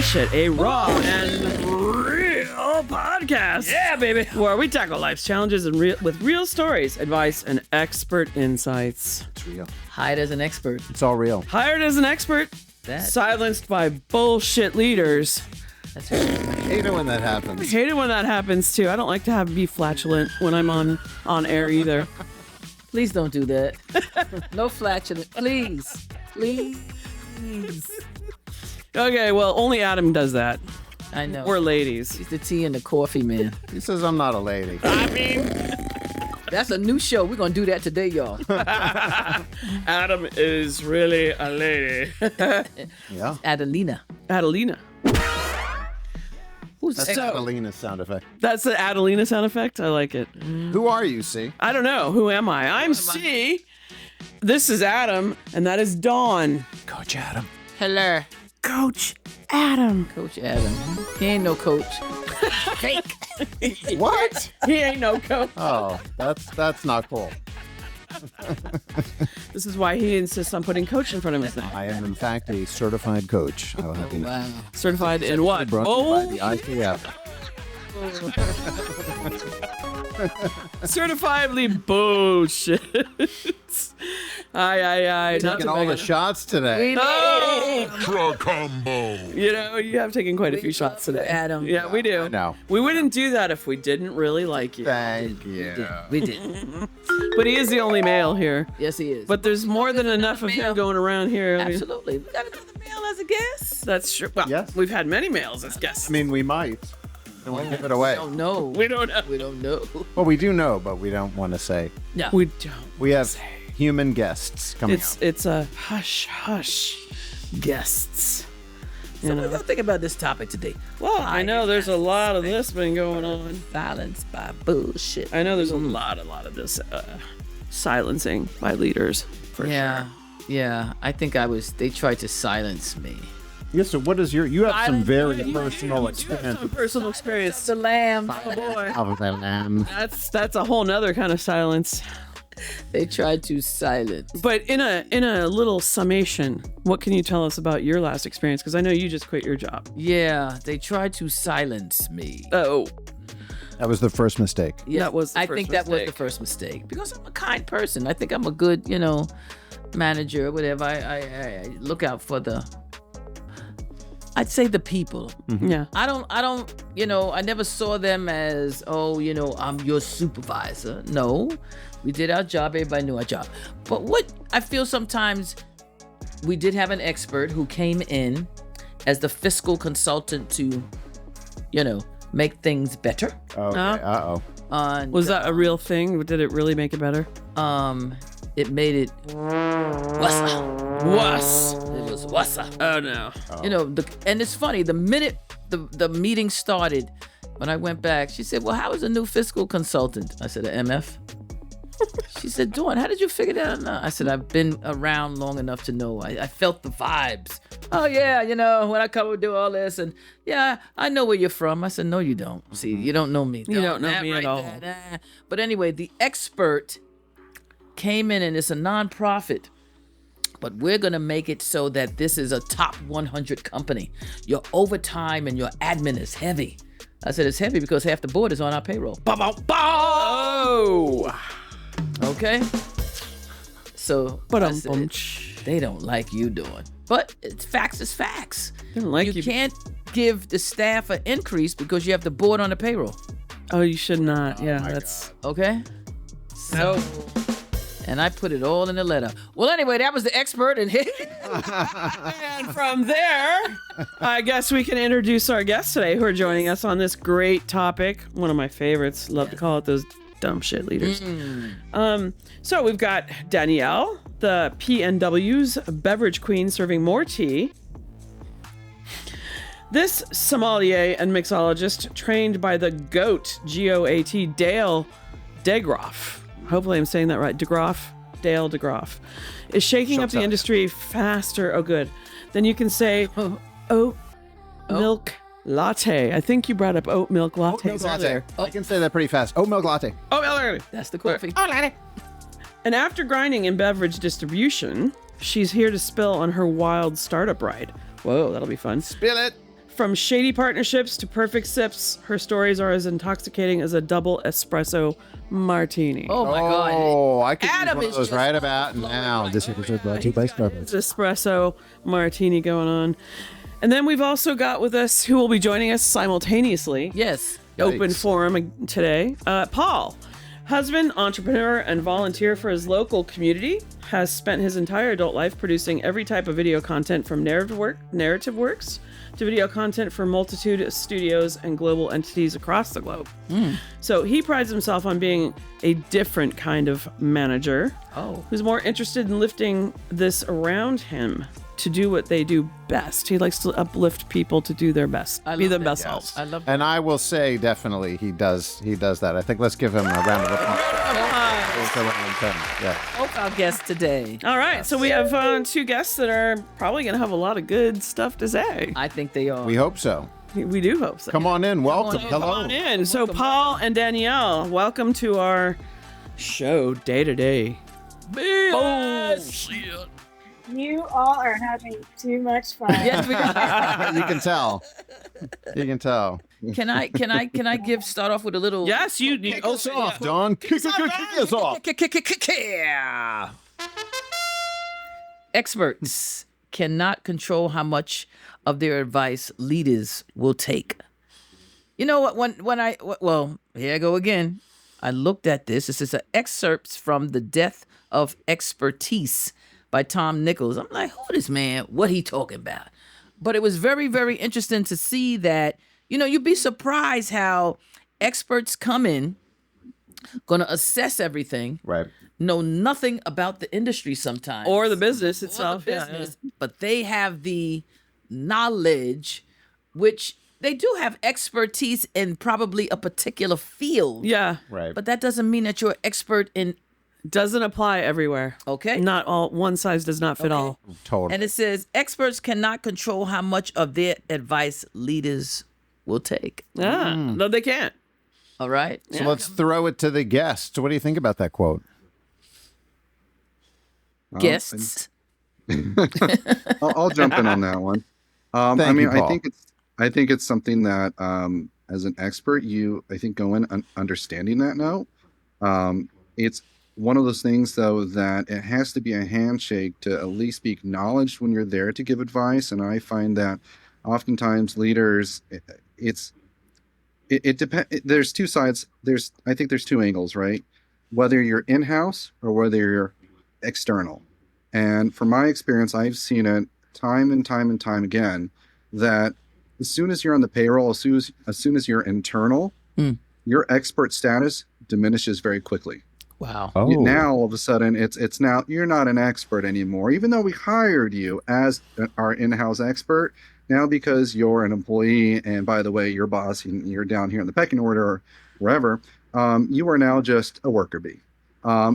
Bullshit, a raw and real podcast. Yeah, baby. Where we tackle life's challenges and with real stories, advice, and expert insights. It's real. Hired as an expert. It's all real. Hired as an expert, silenced by bullshit leaders. That's right. I hate it when that I happens. hate it when that happens too. I don't like to be flatulent when I'm on air either. Please don't do that. No flatulence. Please. Please. Okay, well, only Adam does that. I know. We're ladies. He's the tea and the coffee man. He says I'm not a lady. That's a new show. We're going to do that today, y'all. Adam is really a lady. Yeah. Adelina. Adelina. Who's That's Adelina's sound effect. That's the Adelina sound effect. I like it. Who are you, C? I don't know. Who am I? I'm C. This is Adam, and that is Dawn. Coach Adam. Hello. Coach Adam. Coach Adam. He ain't no coach. Fake. What? He ain't no coach. Oh, that's not cool. This is why he insists on putting coach in front of his name. I am, in fact, a certified coach. I will have you know. Wow. Certified in what? Brought to you by the ITF. Certifiably bullshit. Aye. Taking all the shots today. Ultra combo. You know, you have taken quite a few shots today. Adam. Yeah, we do. No. We wouldn't do that if we didn't really like you. Thank you. We did. But he is the only male here. Yes, he is. But there's more than enough of him going around here. I mean, Absolutely. We got another male as a guest. that's true. Well, Yes. we've had many males as guests. I mean, we might. Don't want to give it away. Oh, no. we don't know. We don't know. Well, we do know, but we don't want to say. No. We don't. We have human guests coming It's out. it's a hush guests. So what do you think about this topic today? Well, I know there's a lot of this been going on. Silenced by bullshit. I know there's a lot of this silencing by leaders. For Yeah. I think they tried to silence me. Yes, so what is you have some very You personal have some experience. personal experience. The lamb. Oh boy. Of them. That's a whole nother kind of silence. They tried to silence. But in a little summation, what can you tell us about your last experience? Because I know you just quit your job. Yeah, they tried to silence me. Oh, That was the first mistake. Yeah, that was the I first think that was the mistake. first mistake because I'm a kind person. I think I'm a good, manager or whatever. I look out for I'd say the people. yeah. I don't, I never saw them as, I'm your supervisor. No, we did our job. Everybody knew our job. But what I feel sometimes we did have an expert who came in as the fiscal consultant to, make things better. Okay. Uh-oh. Was that a real thing? Did it really make it better? It made it Was. It was wassa. Oh no. And it's funny, the minute the meeting started, when I went back, she said, well, how is a new fiscal consultant? I said, an MF. She said, Dawn, how did you figure that out? I said, I've been around long enough to know. I felt the vibes. Oh, yeah, when I come and do all this, and yeah, I know where you're from. I said, no, you don't. See, you don't know me. You don't know That me at all. But anyway, the expert came in, and it's a nonprofit. But we're going to make it so that this is a top 100 company. Your overtime and your admin is heavy. I said, it's heavy because half the board is on our payroll. Oh. Okay? So, But I said, they don't like you doing. But it's facts is facts. They don't like you. You can't give the staff an increase because you have the board on the payroll. Oh, you should not. Yeah, that's Okay? So... And I put it all in the letter. Well, anyway, that was the expert. And And from there, I guess we can introduce our guests today who are joining us on this great topic. One of my favorites. Love to call it those dumb shit leaders. So we've got Danielle, the PNW's beverage queen, serving more tea. This sommelier and mixologist, trained by the GOAT, G-O-A-T, Dale DeGroff. Hopefully I'm saying that right. Dale DeGroff, is shaking up the industry faster. Oh, good. Then you can say oat milk latte. I think you brought up oat milk latte. Latte. I can say that pretty fast. Oat milk latte. Oh, latte. that's the coffee. And after grinding in beverage distribution, she's here to spill on her wild startup ride. Whoa, that'll be fun. Spill it. From shady partnerships to perfect sips, her stories are as intoxicating as a double espresso martini. Oh my God. Oh, I could Adam use one is of those just right about overflowing now. right This now. is brought to you by Starbucks. Espresso martini going on. And then we've also got with us, who will be joining us simultaneously, Yes. open Yikes. forum today, Paul. Husband, entrepreneur, and volunteer for his local community, has spent his entire adult life producing every type of video content from narrative works to video content for multitude of studios and global entities across the globe. So he prides himself on being a different kind of manager who's more interested in lifting this around him to do what they do best. He likes to uplift people to do their best, I be love the that. best Yes. selves. I love that. And I will say, definitely, he does that. I think let's give him a round of applause. Yeah. Both our guests today. All right, so we have two guests that are probably going to have a lot of good stuff to say. I think they are. We hope so. We do hope so. Come on in. Welcome. in. Hello. Come on in. So Paul and Danielle, welcome to our show, Day to Day. You all are having too much fun. Yes, we are. You can tell. You can tell. Can I start off with a little? Yes, you. Kick us off, Don. Kick us off. Experts cannot control how much of their advice leaders will take. You know what? Here I go again. I looked at this. This is an excerpt from The Death of Expertise by Tom Nichols. I'm like, who this man? What he talking about? But it was very, very interesting to see that, you'd be surprised how experts come in, going to assess everything, Right. know nothing about the industry sometimes. Or the business Or itself. the business, but they have the knowledge, which they do have expertise in probably a particular field. Yeah. Right. But that doesn't mean that you're an expert in. Doesn't apply everywhere. Okay. Not all. One size does not fit all. Totally. And it says experts cannot control how much of their advice leaders will take. No, they can't. All right. So let's throw it to the guests. What do you think about that quote? Guests. I'll jump in on that one. Thank you, Paul. I think it's something that, as an expert, I think go in understanding that now. It's one of those things, though, that it has to be a handshake to at least be acknowledged when you're there to give advice. And I find that oftentimes leaders, it depends. There's two sides. I think there's two angles, right? Whether you're in-house or whether you're external. And from my experience, I've seen it time and time and time again that as soon as you're on the payroll, as soon as you're internal, your expert status diminishes very quickly. Wow. Oh. Now all of a sudden it's now you're not an expert anymore, even though we hired you as our in-house expert. Now because you're an employee, and by the way, your boss, and you're down here in the pecking order or wherever, you are now just a worker bee.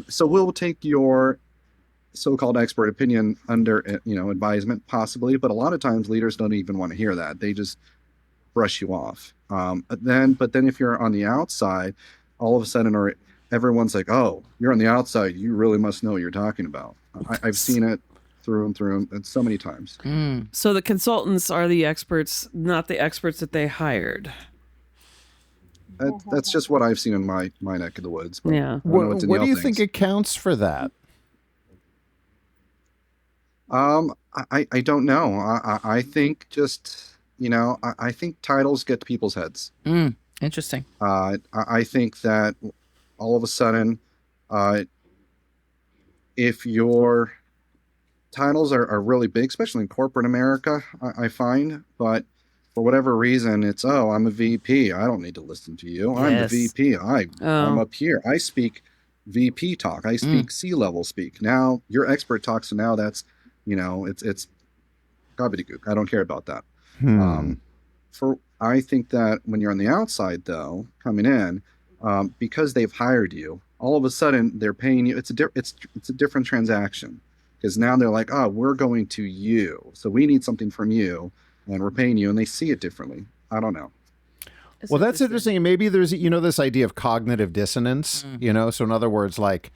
So we'll take your so-called expert opinion under advisement possibly, but a lot of times leaders don't even want to hear that. They just brush you off. But then if you're on the outside, all of a sudden everyone's like, oh, you're on the outside, you really must know what you're talking about. I've seen it through and through and so many times. So the consultants are the experts, not the experts that they hired. That's just what I've seen in my neck of the woods. But Yeah. I don't know What do you think accounts for that? I don't know. I think just, I think titles get to people's heads. Interesting. I think that all of a sudden, if your titles are really big, especially in corporate America, I find, but for whatever reason, it's, oh, I'm a VP. I don't need to listen to you. I'm Yes. the VP. I'm up here. I speak VP talk. I speak C-level speak. Now your expert talks, so now that's, it's gobbledygook. I don't care about that. I think that when you're on the outside, though, coming in, because they've hired you, all of a sudden they're paying you. It's a different transaction, because now they're like, oh, we're going to you, so we need something from you, and we're paying you, and they see it differently. I don't know. Well, that's interesting. Maybe there's, this idea of cognitive dissonance, so in other words, like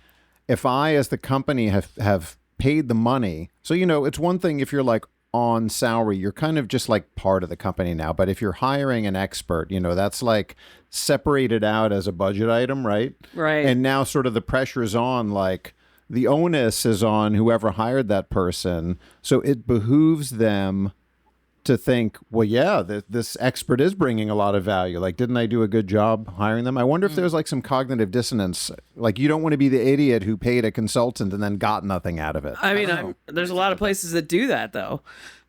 if I, as the company, have paid the money. So, it's one thing if you're like, on salary, you're kind of just like part of the company now. But if you're hiring an expert, that's like separated out as a budget item, right? Right. And now sort of the pressure is on, like the onus is on whoever hired that person. So it behooves them to think, well, yeah, this expert is bringing a lot of value. Like, didn't I do a good job hiring them? I wonder if there's like some cognitive dissonance. Like, you don't want to be the idiot who paid a consultant and then got nothing out of it. I mean, there's a lot of places that do that, though.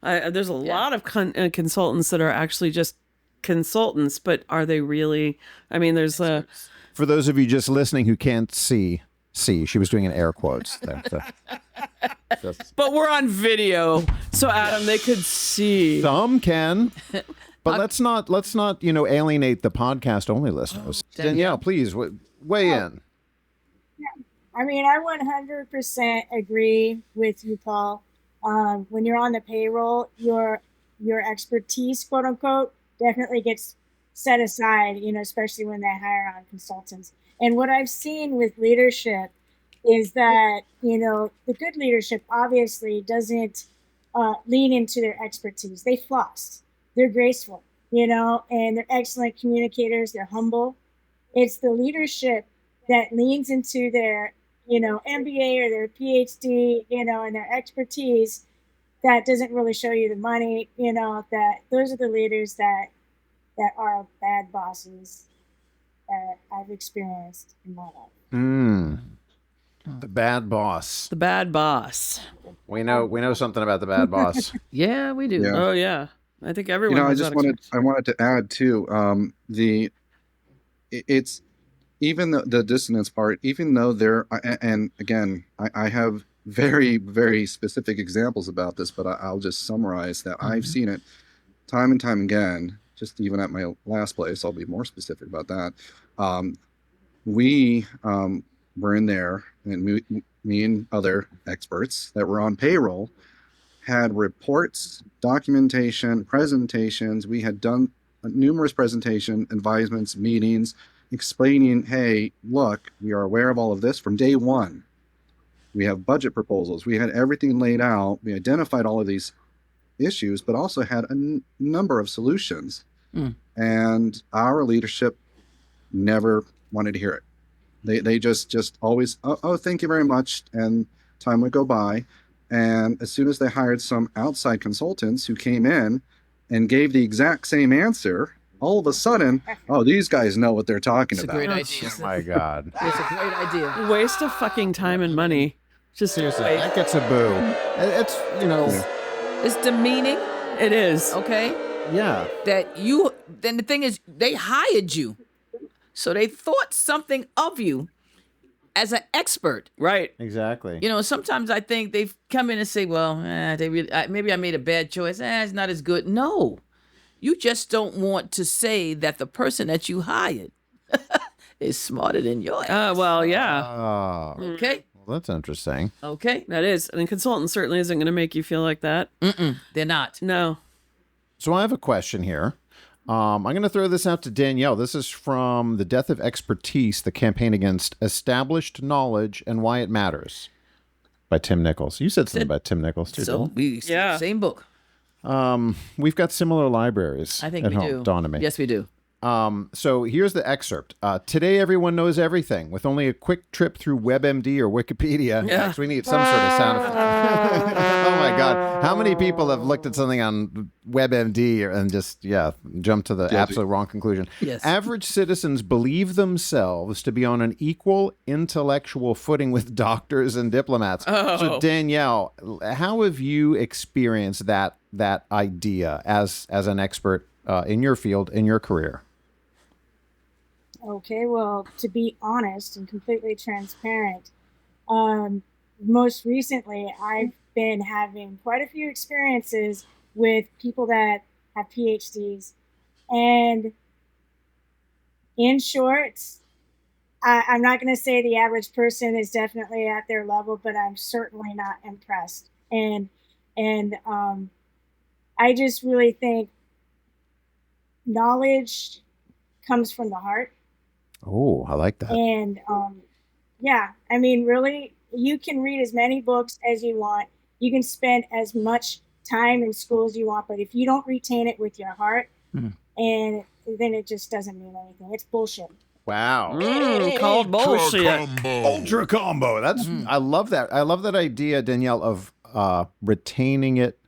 There's a lot of consultants that are actually just consultants, but are they really? I mean, there's For those of you just listening who can't see, she was doing an air quotes there. but we're on video, so Adam, they could see. Some can, but let's not alienate the podcast only listeners. Danielle, please weigh in. I mean, I 100% agree with you, Paul. When you're on the payroll, your expertise, quote unquote, definitely gets set aside, especially when they hire on consultants. And what I've seen with leadership is that, the good leadership obviously doesn't lean into their expertise. They floss. They're graceful, and they're excellent communicators. They're humble. It's the leadership that leans into their, MBA or their PhD, and their expertise that doesn't really show you the money, that those are the leaders that are bad bosses that I've experienced in my life. The bad boss. The bad boss. We know something about the bad boss. Yeah, we do. Yeah. Oh yeah, I think everyone. I wanted to add too. It's even the dissonance part. Even though and again, I have very, very specific examples about this, but I'll just summarize that I've seen it time and time again. Just even at my last place, I'll be more specific about that. We were in there, and me and other experts that were on payroll had reports, documentation, presentations. We had done numerous presentation, advisements, meetings, explaining, hey, look, we are aware of all of this from day one. We have budget proposals. We had everything laid out. We identified all of these issues, but also had a number of solutions. And our leadership never wanted to hear it. They just always, oh, thank you very much. And time would go by. And as soon as they hired some outside consultants who came in and gave the exact same answer, all of a sudden, oh, these guys know what they're talking It's a about. great idea. Oh my God. It's a great idea. Waste of fucking time and money. Just Seriously, that gets a boo. It's, It's demeaning, It is. okay? yeah. Then the thing is, they hired you. So they thought something of you as an expert. Right. Exactly. Sometimes I think they've come in and say, well, maybe I made a bad choice. It's not as good. No, you just don't want to say that the person that you hired is smarter than your ass. Well, yeah. Oh, Okay? well, that's interesting. Okay? That is. And a consultant certainly isn't going to make you feel like that. They're not. No. So I have a question here. I'm going to throw this out to Danielle. This is from The Death of Expertise, the campaign against established knowledge and why it matters by Tim Nichols. You said something about Tim Nichols too, So didn't Yeah. same book. you? We've got similar libraries I think at we home, do. dawned on me. Yes, we do. So here's the excerpt. Today, everyone knows everything. With only a quick trip through WebMD or Wikipedia. Yeah. Actually, we need some sort of sound effect. Oh my God. How many people have looked at something on WebMD and just, jumped to the absolute wrong conclusion? Yes. Average citizens believe themselves to be on an equal intellectual footing with doctors and diplomats. So Danielle, how have you experienced that idea as an expert in your field, in your career? Okay, well, to be honest and completely transparent, most recently I've been having quite a few experiences with people that have PhDs. And in short, I'm not going to say the average person is definitely at their level, but I'm certainly not impressed. And I just really think knowledge comes from the heart. Oh, I like that. And I mean, really, you can read as many books as you want. You can spend as much time in school as you want, but if you don't retain it with your heart, Mhm. and then it just doesn't mean anything. It's bullshit. Wow. Called bullshit. combo. Ultra combo. That's I love that. I love that idea, Danielle, of retaining it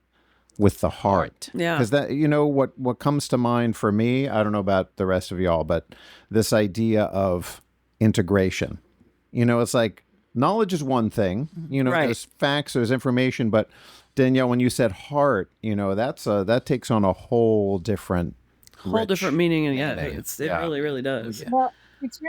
with the heart. Yeah. Because that, you know, what comes to mind for me, I don't know about the rest of y'all, but this idea of integration. You know, it's like knowledge is one thing. You know, Right. there's facts, there's information, but Danielle, when you said heart, you know, that takes on a whole different different meaning, and yeah, meaning. it really does. Well, it's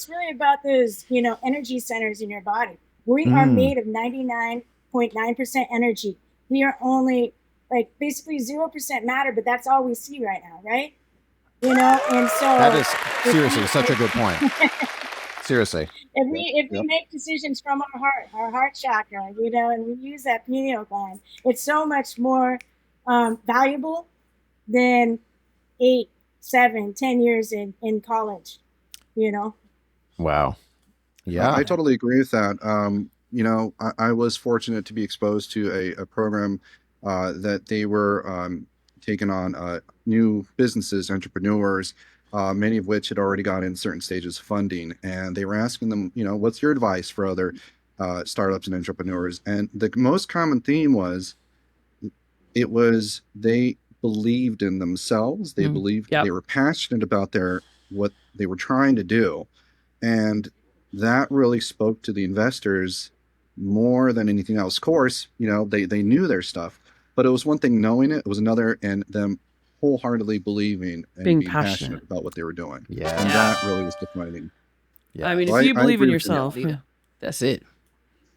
really about those, energy centers in your body. We are made of 99.9% energy. We are only like basically 0% matter, but that's all we see right now, right? And so That is seriously such a good point. Seriously. If we make decisions from our heart chakra, and we use that pineal gland, it's so much more valuable than 8, 7, 10 years in college. Wow. Yeah. I totally agree with that. I was fortunate to be exposed to a program that they were taking on new businesses, entrepreneurs, many of which had already got in certain stages of funding. And they were asking them, what's your advice for other startups and entrepreneurs? And the most common theme was they believed in themselves. They believed they were passionate about what they were trying to do. And that really spoke to the investors more than anything else. Of course, they knew their stuff, but it was one thing knowing it. It was another, and them wholeheartedly believing and being passionate about what they were doing. Yeah. And that really was defining. Yeah. I mean, So if you I believe in agree with you. yourself, That's it.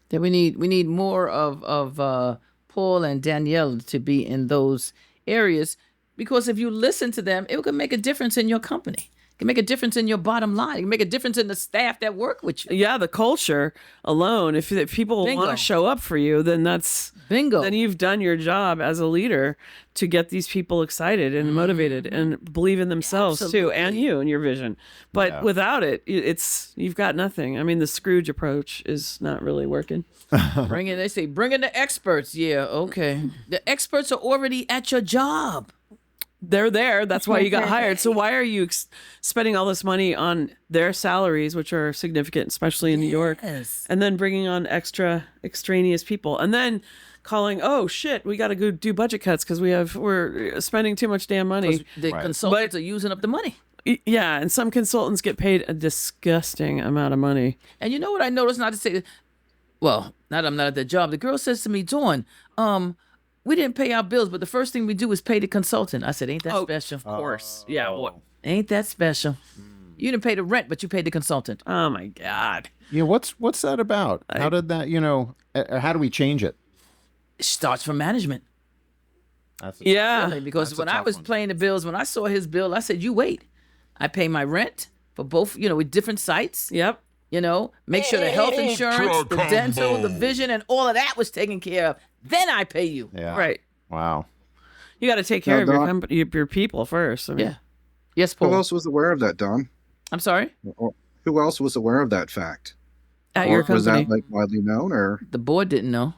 Then we need more of Paul and Danielle to be in those areas, because if you listen to them, it can make a difference in your company. It can make a difference in your bottom line. It can make a difference in the staff that work with you. yeah, the culture alone. If people Bingo. want to show up for you, then that's Bingo. Then you've done your job as a leader to get these people excited and motivated and believe in themselves too, and you and your vision. But without it, you've got nothing. I mean, the Scrooge approach is not really working. Bring in the experts. Yeah, okay. The experts are already at your job. They're there. That's why you got hired. So why are you spending all this money on their salaries, which are significant, especially in New York, and then bringing on extraneous people, and then calling, oh shit, we got to go do budget cuts because we're spending too much damn money. The consultants are using up the money. Yeah, and some consultants get paid a disgusting amount of money. And you know what I noticed? Not to say, well, now that I'm not at that job, the girl says to me, Dawn, we didn't pay our bills, but the first thing we do is pay the consultant. I said, ain't that special? Of course. Yeah. What? Ain't that special? You didn't pay the rent, but you paid the consultant. Oh my God. Yeah. What's that about? How did that, how do we change it? It starts from management. Yeah. Really, because That's a when I tough was one. paying the bills, when I saw his bill, I said, you wait. I pay my rent for both, with different sites. Yep. Make sure the health insurance, the dental, the vision, and all of that was taken care of. Then I pay you. Yeah. Right. Wow. You got to take care of your Don- company, your people first. I mean, Yeah. Yes, Who Paul. else was aware of that, Don? I'm sorry? Or who else was aware of that fact? At Or your was company, that widely known, or? The board didn't know.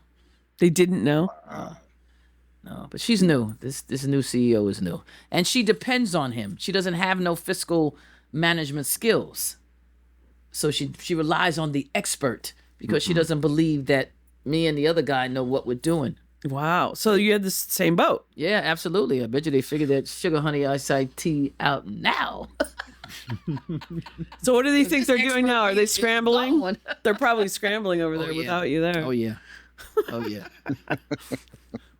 they didn't know. No, but she's new. This new CEO is new. And she depends on him. She doesn't have no fiscal management skills. So she relies on the expert because she doesn't believe that me and the other guy know what we're doing. Wow. So you had the same boat. Yeah, absolutely. I bet you they figured that sugar honey iced tea out now. So what do they think they're doing now? Are they is scrambling? gone. They're probably scrambling over there yeah. without you there. Oh yeah. Oh yeah.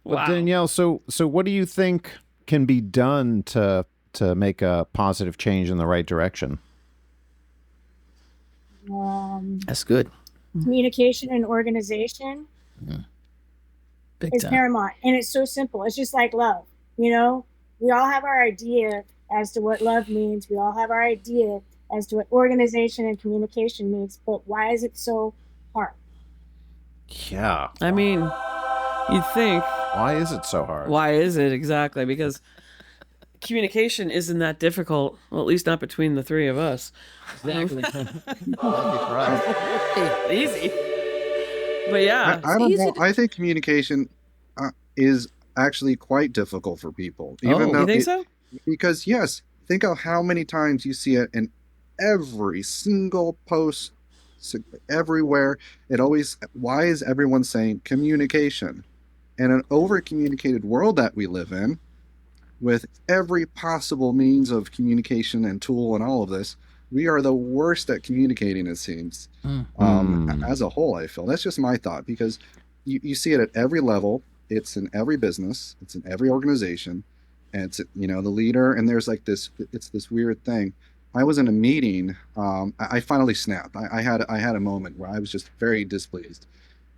But Danielle, so what do you think can be done to make a positive change in the right direction? That's good. Communication and organization Big is time. paramount, and it's so simple. It's just like love. We all have our idea as to what love means. We all have our idea as to what organization and communication means. But why is it so hard? Yeah. I mean, you'd think, Why is it so hard? why is it exactly? Because communication isn't that difficult. Well, at least not between the three of us. Exactly. Easy. But yeah. I don't easy know. I think communication is actually quite difficult for people. Oh, Even though You think so? Because yes, think of how many times you see it in every single post, everywhere. It always, why is everyone saying communication? In an over communicated world that we live in, with every possible means of communication and tool and all of this, we are the worst at communicating, it seems. As a whole, I feel that's just my thought, because you see it at every level. It's in every business, it's in every organization, and it's, you know, the leader. And there's like this, it's this weird thing. I was in a meeting. I finally snapped. I had a moment where I was just very displeased,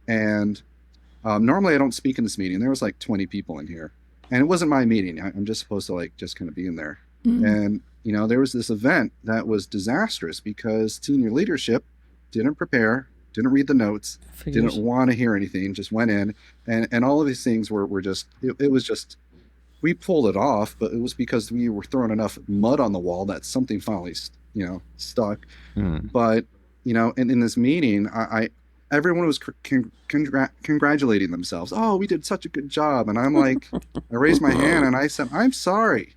and normally I don't speak in this meeting. There was like 20 people in here, and it wasn't my meeting. I'm just supposed to like just kind of be in there. And you know, there was this event that was disastrous because senior leadership didn't prepare, didn't read the notes, didn't want to hear anything, just went in, and all of these things were just, it was just, we pulled it off, but it was because we were throwing enough mud on the wall that something finally, you know, stuck. But you know, in this meeting, everyone was congratulating themselves. Oh, we did such a good job. And I'm like, I raised my hand and I said, I'm sorry.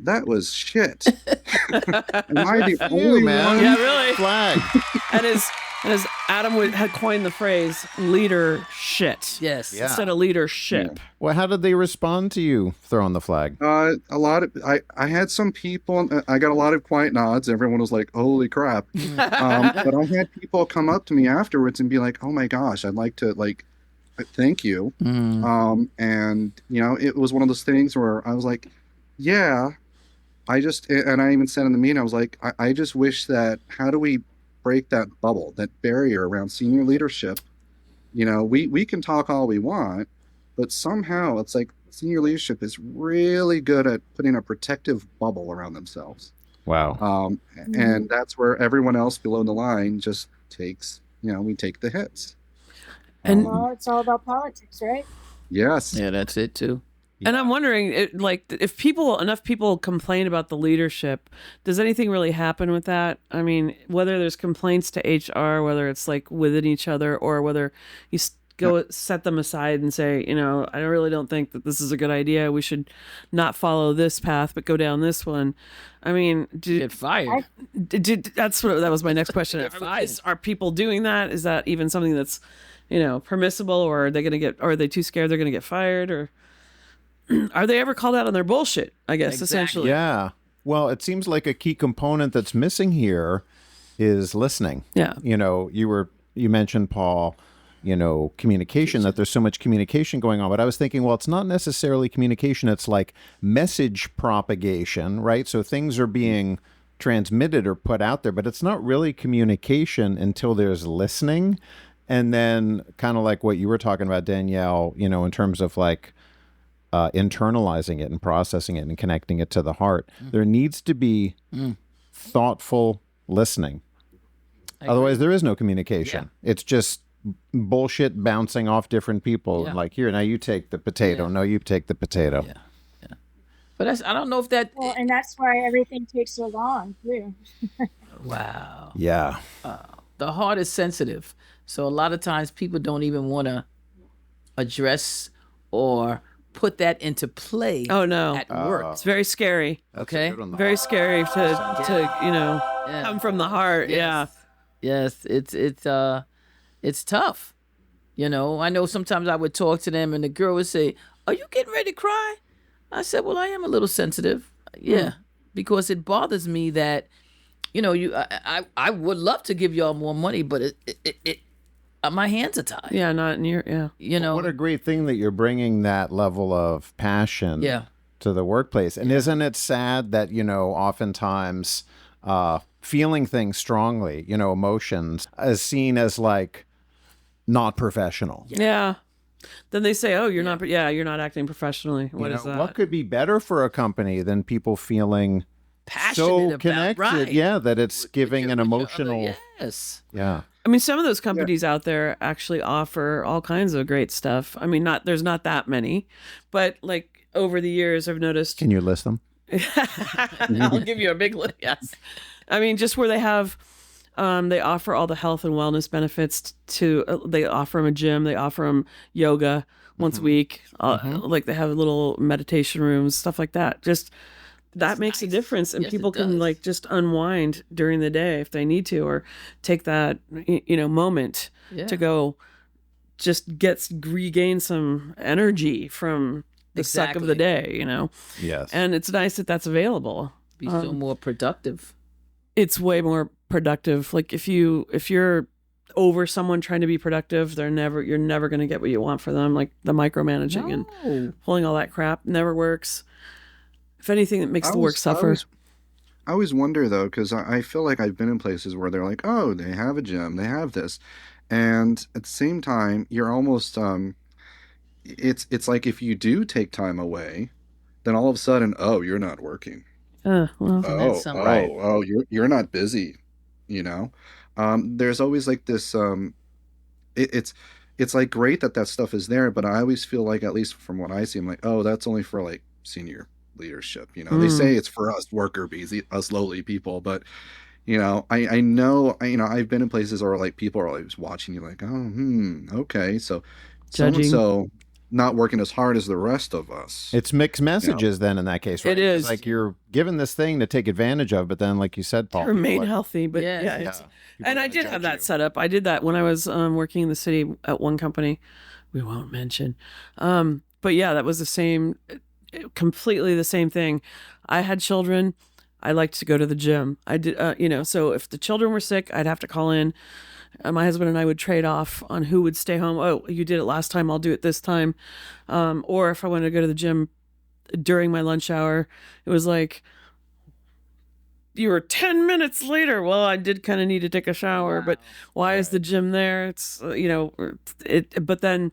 That was shit. Am I the only one? Yeah, really. Flag. And as Adam had coined the phrase, leader shit. Yes. Yeah. Instead of leadership. Well, how did they respond to you throwing the flag? A lot of, I had some people, I got a lot of quiet nods. Everyone was like, holy crap. But I had people come up to me afterwards and be like, oh my gosh, I'd like to like, thank you. And you know, it was one of those things where I was like, yeah, and I even said in the meeting, I was like, I just wish that, how do we break that bubble, that barrier around senior leadership? You know, we can talk all we want, but somehow it's like senior leadership is really good at putting a protective bubble around themselves. Wow. And that's where everyone else below the line just takes, you know, we take the hits. And Well, it's all about politics, right? Yes. Yeah, that's it too. And I'm wondering, like, if enough people complain about the leadership, does anything really happen with that? I mean, whether there's complaints to HR, whether it's like within each other, or whether you go set them aside and say, you know, I really don't think that this is a good idea. We should not follow this path, but go down this one. I mean, Get fired. that was my next question. Are people doing that? Is that even something that's, you know, permissible, or are they going to or are they too scared they're going to get fired, or are they ever called out on their bullshit, I guess, essentially? Yeah. Well, it seems like a key component that's missing here is listening. Yeah. You know, you mentioned, Paul, you know, communication, that there's so much communication going on. But I was thinking, well, it's not necessarily communication. It's like message propagation, right? So things are being transmitted or put out there, but it's not really communication until there's listening. And then kind of like what you were talking about, Danielle, you know, in terms of like, internalizing it and processing it and connecting it to the heart. There needs to be thoughtful listening. Otherwise, there is no communication. Yeah. It's just bullshit bouncing off different people. Yeah. Like, here, now you take the potato. Yeah. No, you take the potato. Yeah. Yeah. But I don't know if that... Well, and that's why everything takes so long, too. Wow. Yeah. The heart is sensitive. So a lot of times people don't even want to address or put that into play. Oh no, at work. It's very scary. Okay, very scary to you know, come from the heart. Yes. Yes, it's tough. You know, I know sometimes I would talk to them and the girl would say, "Are you getting ready to cry?" I said, "Well, I am a little sensitive." Yeah, because it bothers me that, you know, I would love to give y'all more money, but it my hands are tied. Yeah, not in your, You know, what a great thing that you're bringing that level of passion to the workplace. And isn't it sad that, you know, oftentimes feeling things strongly, you know, emotions, is seen as like not professional. Yeah. Then they say, "Oh, you're not acting professionally." What is that? What could be better for a company than people feeling passionate so connected? About, right. Yeah, that it's giving an emotional. Yes. Yeah. I mean, some of those companies out there actually offer all kinds of great stuff. I mean, there's not that many, but like over the years, I've noticed. Can you list them? I'll give you a big list. Yes. I mean, just where they have They offer all the health and wellness benefits to. They offer them a gym. They offer them yoga once a week. Like they have little meditation rooms, stuff like that. Just that makes a difference, and Yes, people it can does. like just unwind during the day if they need to, or take that moment to go, just regain some energy from the suck of the day. Yes. And it's nice that that's available. Be so more productive. It's way more productive. Like if you're over someone trying to be productive, you're never going to get what you want for them. Like the micromanaging and pulling all that crap never works. If anything, it makes the work suffer. I always wonder though, because I feel like I've been in places where they're like, oh, they have a gym, they have this, and at the same time, you're almost it's like if you do take time away, then all of a sudden, oh, you're not working. Well, that's something. You're not busy. There's always like this. It's like great that stuff is there, but I always feel like, at least from what I see, I'm like, oh, that's only for like senior leadership. They say it's for us worker bees, us lowly people, but I know I've been in places where like people are always watching you like, oh, okay, so so not working as hard as the rest of us. It's mixed messages then in that case, right? It is. It's like you're given this thing to take advantage of, but then like you said, Paul, remain healthy. But and I did have that set up. I did that when I was working in the city at one company we won't mention. But yeah, that was the same, completely the same thing. I had children. I liked to go to the gym. I did, so if the children were sick, I'd have to call in. My husband and I would trade off on who would stay home. Oh, you did it last time, I'll do it this time. Or if I wanted to go to the gym during my lunch hour, it was like, you were 10 minutes later. Well, I did kind of need to take a shower, but why is the gym there? It's, but then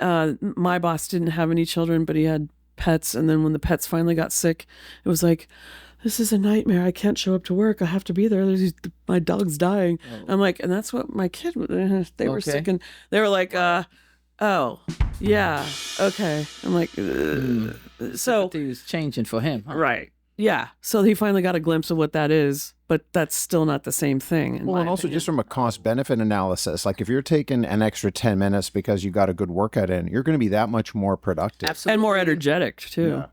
my boss didn't have any children, but he had pets. And then when the pets finally got sick, it was like, this is a nightmare. I can't show up to work. I have to be there. My dog's dying. I'm like, and that's what my kid, they were sick, and they were like, oh, yeah, okay. I'm like, so he was changing for him, huh? Right. Yeah. So he finally got a glimpse of what that is, but that's still not the same thing. Well, and also just from a cost benefit analysis, like if you're taking an extra 10 minutes because you got a good workout in, you're going to be that much more productive. Absolutely. And more energetic too. Yeah.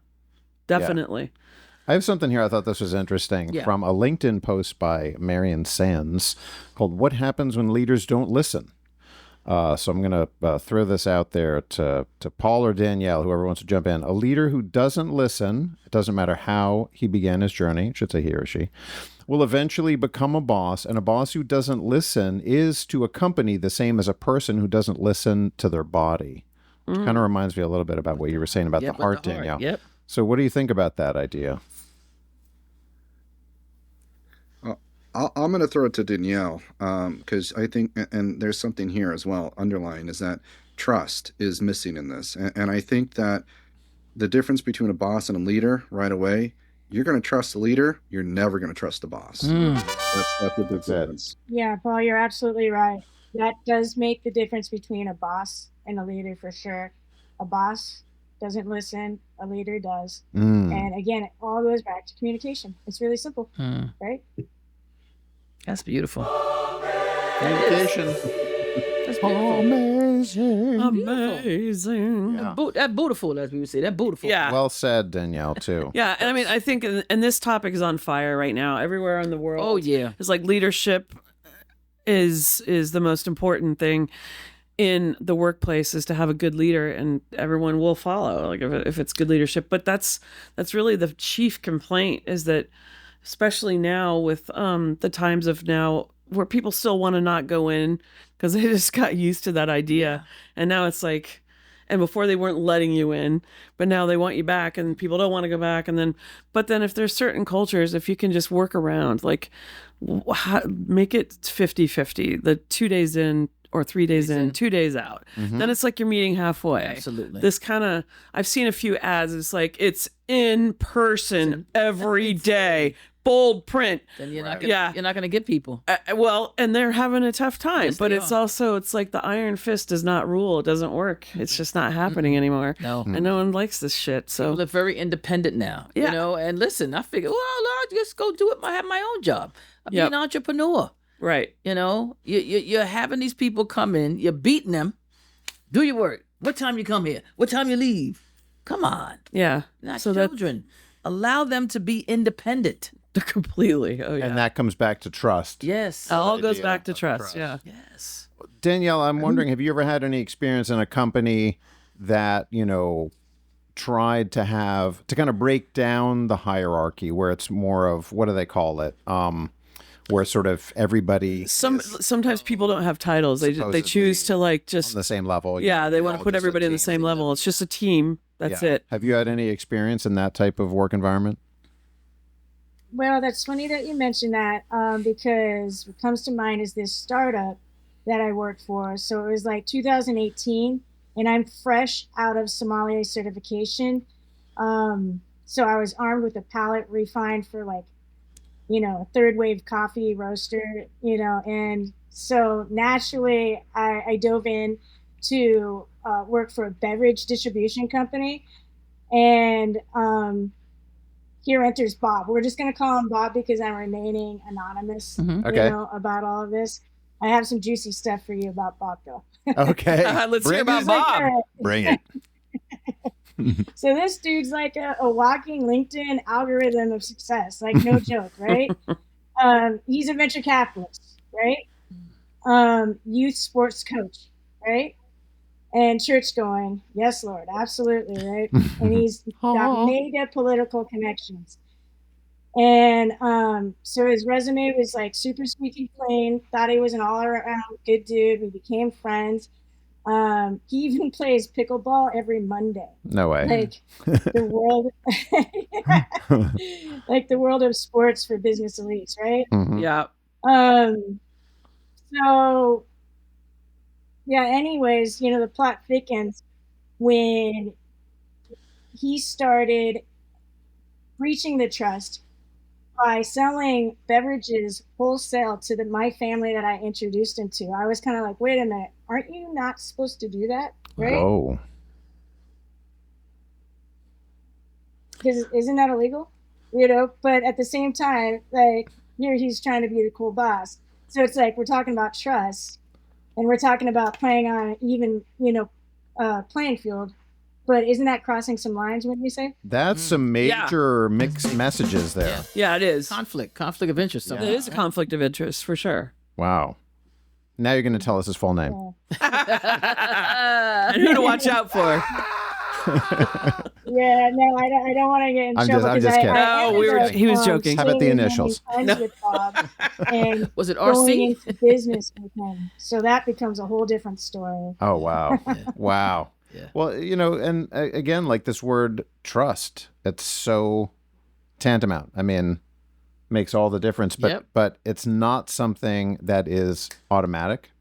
Definitely. Yeah. I have something here. I thought this was interesting from a LinkedIn post by Marion Sands called "What Happens When Leaders Don't Listen." So I'm going to throw this out there to Paul or Danielle, whoever wants to jump in. A leader who doesn't listen, it doesn't matter how he began his journey, should say he or she, will eventually become a boss. And a boss who doesn't listen is to a company the same as a person who doesn't listen to their body. Which kind of reminds me a little bit about what you were saying about the heart, Danielle. Yep. So what do you think about that idea? I'm going to throw it to Danielle because I think, and there's something here as well, underlying, is that trust is missing in this. And I think that the difference between a boss and a leader right away, you're going to trust the leader, you're never going to trust the boss. That's the difference. Yeah, Paul, you're absolutely right. That does make the difference between a boss and a leader for sure. A boss doesn't listen, a leader does. And again, it all goes back to communication. It's really simple, right? That's beautiful. Communication. That's beautiful. Amazing. Yeah. That beautiful, as we would say. That beautiful. Yeah. Well said, Danielle, too. Yeah, and I mean, I think, and this topic is on fire right now, everywhere in the world. Oh yeah. It's like leadership is the most important thing in the workplace, is to have a good leader, and everyone will follow. Like if it's good leadership, but that's really the chief complaint, is that, especially now with the times of now, where people still want to not go in because they just got used to that idea. And now it's like, and before they weren't letting you in, but now they want you back, and people don't want to go back. And but then if there's certain cultures, if you can just work around, like make it 50-50, the 2 days in or 3 days in, 2 days out. Then it's like you're meeting halfway. Absolutely. This kind of, I've seen a few ads. It's like, it's in person every day. Bold print. Then you're not gonna get people. Well, and they're having a tough time, Yes, but they it's are. also, it's like the iron fist does not rule. It doesn't work. It's just not happening anymore. No. And no one likes this shit. So People are very independent now. Yeah. And listen, I figure, well, I'll just go do it. I have my own job. I'll be an entrepreneur. Right. You know, you're having these people come in, you're beating them. Do your work. What time you come here? What time you leave? Come on. Yeah. Not So children. Allow them to be independent. completely. Oh yeah. And that comes back to trust. Yes. It all goes idea back to of trust. trust. Yeah. Yes. Danielle, I'm wondering, have you ever had any experience in a company that, tried to kind of break down the hierarchy where it's more of, what do they call it? Where sort of everybody Sometimes people don't have titles. They choose to like just on the same level. Yeah, they want all to put just a everybody in the team. same level. It's just a team. That's Yeah. it. Have you had any experience in that type of work environment? Well, that's funny that you mentioned that because what comes to mind is this startup that I worked for. So it was like 2018, and I'm fresh out of sommelier certification. So I was armed with a palette refined for like, a third wave coffee roaster, and so naturally I dove in to work for a beverage distribution company. And here enters Bob. We're just going to call him Bob because I'm remaining anonymous, Okay. about all of this. I have some juicy stuff for you about Bob, though. Okay. Let's hear about He's like Bob. Bring it. so this dude's like a walking LinkedIn algorithm of success, like no joke, right? He's a venture capitalist, right? Youth sports coach, right? And church going, yes, Lord, absolutely, right? And he's got mega political connections. And so his resume was like super squeaky clean, thought he was an all-around good dude. We became friends. He even plays pickleball every Monday. No way. Like the world, like the world of sports for business elites, right? Mhm. Yeah. So yeah, anyways, the plot thickens when he started breaching the trust by selling beverages wholesale to my family that I introduced him to. I was kind of like, wait a minute, aren't you not supposed to do that? Right? Whoa. Because isn't that illegal? But at the same time, like, he's trying to be the cool boss. So it's like, we're talking about trust and we're talking about playing on an even, playing field. But isn't that crossing some lines, wouldn't you say? That's some major mixed messages there. Yeah, it is. Conflict of interest. It is a conflict of interest for sure. Wow. Now you're going to tell us his full name. And who to watch out for. Yeah, no, I don't want to get in trouble. I'm just kidding. No, he was joking. How about the initials? With Bob and Was it going RC? into business with him. So that becomes a whole different story. Oh, wow. Wow. Yeah. Well, and again, like this word trust, it's so tantamount. I mean, makes all the difference, but it's not something that is automatic.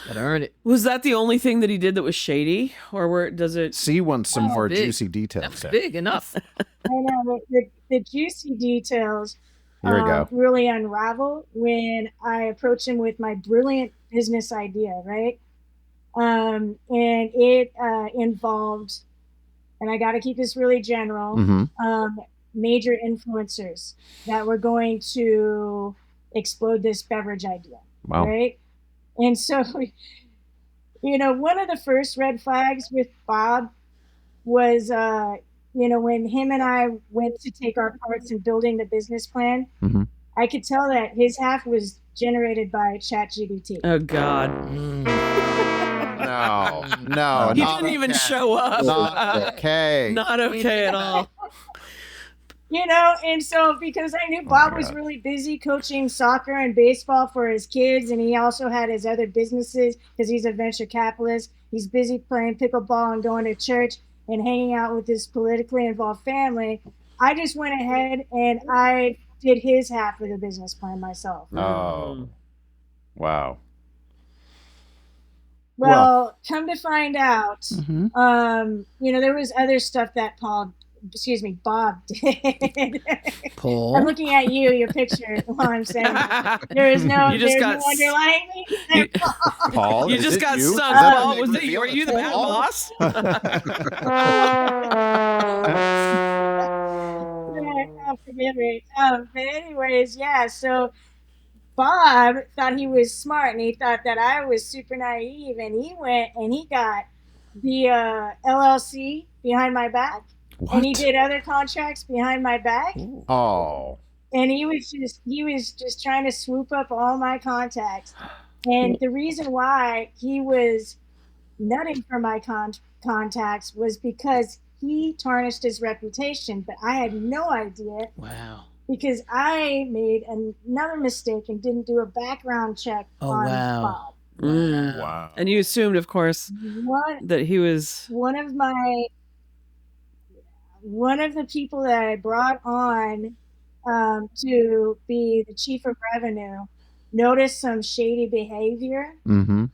Gotta earn it. Was that the only thing that he did that was shady, or does it? C wants some more big. juicy details. That's big enough. I know the juicy details Here we go. really unravel when I approach him with my brilliant business idea, right? And it involved, and I got to keep this really general, major influencers that were going to explode this beverage idea. Wow. Right? And so, one of the first red flags with Bob was, when him and I went to take our parts in building the business plan, I could tell that his half was generated by ChatGPT. Oh God. No. He didn't even show up. Not okay. Not okay at all. And so because I knew Bob was really busy coaching soccer and baseball for his kids, and he also had his other businesses because he's a venture capitalist. He's busy playing pickleball and going to church and hanging out with his politically involved family. I just went ahead and I did his half of the business plan myself. Oh. Wow. Well, come to find out, there was other stuff that Bob did. Paul. I'm looking at your picture while I'm saying there is no, You just there's got no underlying me. Paul, You is just it got you? stung. Is that Paul, the was big it? reveal? Were you the bad Paul? boss? Forgive me. But anyways, yeah. So Bob thought he was smart, and he thought that I was super naive, and he went and he got the LLC behind my back, and he did other contracts behind my back, Oh. and he was just trying to swoop up all my contacts. And the reason why he was nutting for my contacts was because he tarnished his reputation, but I had no idea. Wow. Because I made another mistake and didn't do a background check on Bob. Wow. And you assumed, of course, that he was one of the people that I brought on to be the chief of revenue noticed some shady behavior. Mm-hmm.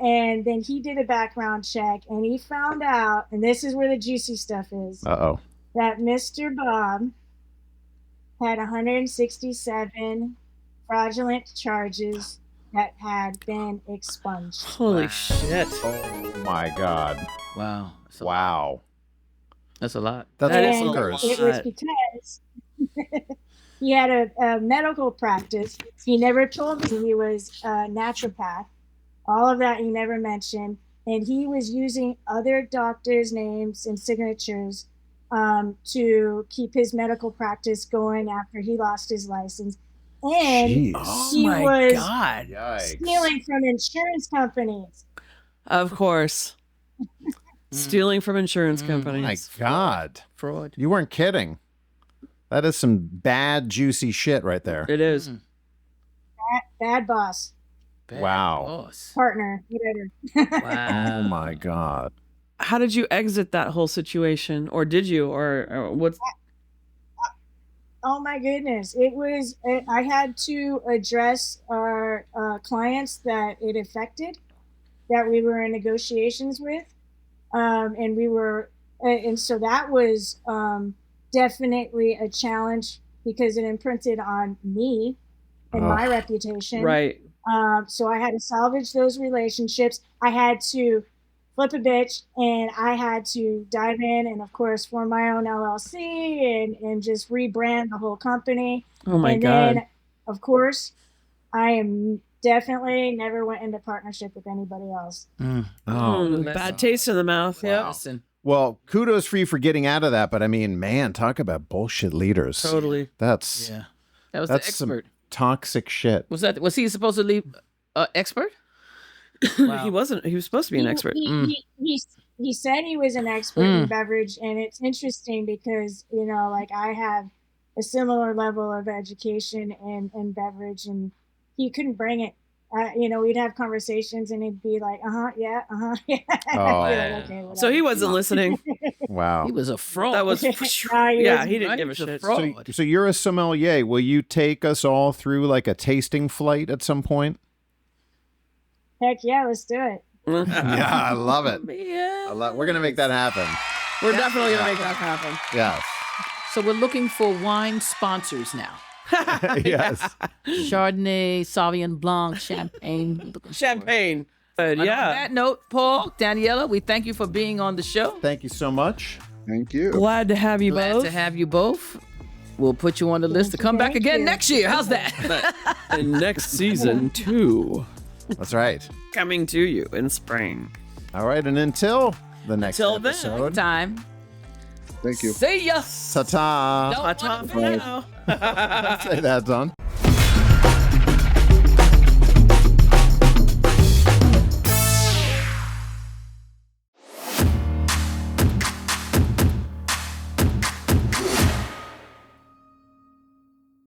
And then he did a background check, and he found out, and this is where the juicy stuff is, Uh-oh. that Mr. Bob had 167 fraudulent charges that had been expunged. holy shit. Oh my God. Wow. Wow. That's a lot. That's That is And bonkers. it was because he had a medical practice. He never told me he was a naturopath. All of that he never mentioned. And he was using other doctors' names and signatures to keep his medical practice going after he lost his license. And Jeez. he was God. Yikes. stealing from insurance companies. Of course. Stealing from insurance companies. My God. Fraud. You weren't kidding. That is some bad, juicy shit right there. It is. Bad boss, Bad Wow. boss. partner, whatever. Wow. Oh my God. How did you exit that whole situation? Or did you? Or what's... Oh my goodness. I had to address our clients that it affected, that we were in negotiations with. And so that was definitely a challenge because it imprinted on me and my reputation. Right. So I had to salvage those relationships. I had to flip a bitch, and I had to dive in and, of course, form my own LLC and just rebrand the whole company. Oh my and God. then, of course, I am definitely never went into partnership with anybody else. Oh. Bad taste in the mouth. Yeah. Listen. Well, kudos for you for getting out of that. But I mean, man, talk about bullshit leaders. Totally. That's Yeah. That was that's the some expert. toxic shit. Was he supposed to leave expert? He wasn't. He was supposed to be an expert. He said he was an expert in beverage, and it's interesting because, like I have a similar level of education in beverage, and he couldn't bring it. We'd have conversations, and he'd be like, yeah. Oh. I'd be like, okay, whatever. So he wasn't listening. Wow. He was a fraud. That was... yeah, he didn't give a shit. fraud. So you're a sommelier. Will you take us all through like a tasting flight at some point? Heck yeah, let's do it. Yeah, I love it. Yeah. We're gonna make that happen. We're definitely going to make that happen. Yes. So we're looking for wine sponsors now. Yes. Chardonnay, Sauvignon Blanc, Champagne. Looking for- Champagne. And on Yeah. that note, Paul, Daniela, we thank you for being on the show. Thank you so much. Thank you. Glad to have you Glad both. to have you both. We'll put you on the list to come back Thank again you. next year. How's that? And next season 2 That's right. coming to you in spring. All right, and until the next Until then. episode. Time. Thank you. See ya. Ta-ta. Don't Ta-ta want for to- now. Say that, Don.